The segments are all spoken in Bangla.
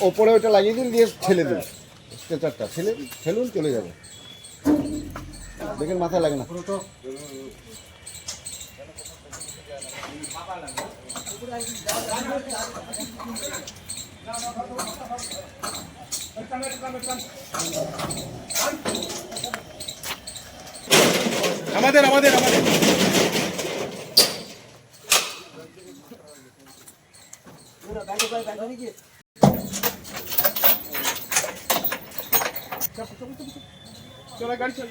ওপরে ওটা লাগিয়ে দিন, দিয়ে ঠেলে দিন, স্ট্রেচারটা ঠেলুন, চলে যাবে। দেখেন মাথায় লাগে না। আমাদের চলো গাড়ি চল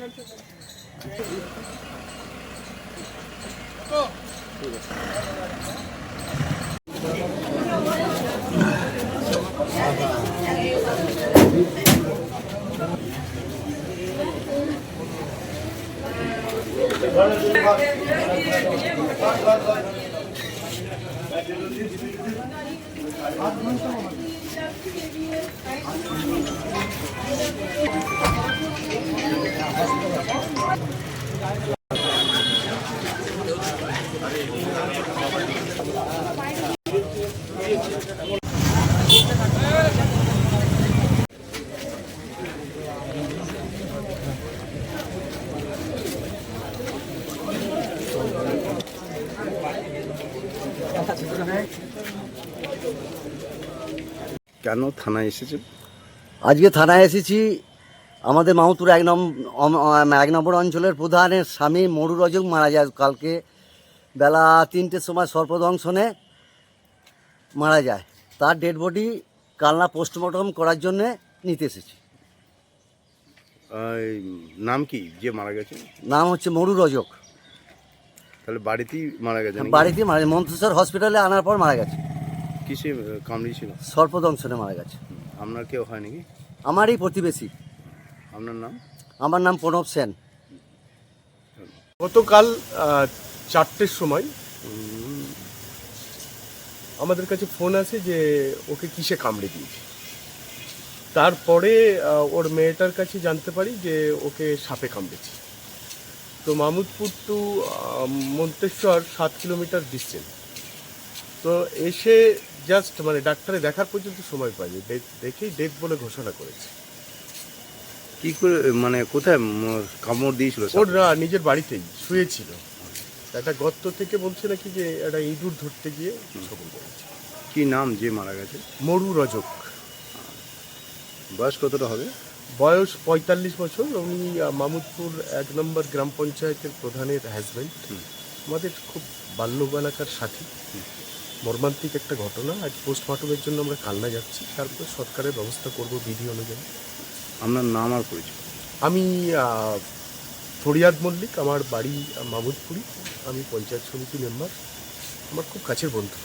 কেন থানায় এসেছেন? আজকে থানায় এসেছি, আমাদের মাহুতপুর 1 নম্বর অঞ্চলের প্রধানের স্বামী মরু রজক মারা যায় কালকে বেলা 3টের সময় সর্পদংশনে মারা যায়। তার ডেড বডি কালনা পোস্টমর্টম করার জন্যে নিতে এসেছি। নাম কি যে মারা গেছে? নাম হচ্ছে মরু রজক। তাহলে বাড়িতেই মারা গেছে? বাড়িতে মারা গেছে, মন্তেশ্বর হসপিটালে আনার পর মারা গেছে। কিসে কামড়িয়েছিল? সর্পদংশনে মারা গেছে। আপনার কেউ হয় নাকি? আমারই প্রতিবেশী। আপনার নাম? আমার নাম প্রণব সেন। গতকাল 4টের সময় আমাদের কাছে ফোন আসে যে ওকে কিসে কামড়ে দিয়েছে। তারপরে ওর মেয়েটার কাছে জানতে পারি যে ওকে সাপে কামড়েছে। তো Mahmudpur to Manteswar 7 kilometre distance. তো এসে জাস্ট ডাক্তারে দেখার পর্যন্ত সময় পাইনি, দেখেই ডেথ বলে ঘোষণা করেছে। কি করে কোথায় কামড় দিয়েছিল? ওর নিজের বাড়িতেই শুয়েছিল, একটা গর্ত থেকে বলছে নাকি যে একটা ইঁদুর ধরতে গিয়ে সবল করেছে। কি নাম যে মারা গেছে? মরু রজক। বয়স কতটা হবে? বয়স 45 বছর। উনি মাহমুদপুর 1 নম্বর গ্রাম পঞ্চায়েতের প্রধানের হাজব্যান্ড। আমাদের খুব বাল্যবেলাকার সাথী। মর্মান্তিক একটা ঘটনা। আজ পোস্টমর্টমের জন্য আমরা কালনা যাচ্ছি, তারপর সরকারের ব্যবস্থা করব বিধি অনুযায়ী। আপনার নাম আর পরিচয়? আমি ফরিয়াদ মল্লিক, আমার বাড়ি মাহমুদপুরি, আমি পঞ্চায়েত সমিতি মেম্বার, আমার খুব কাছের বন্ধু।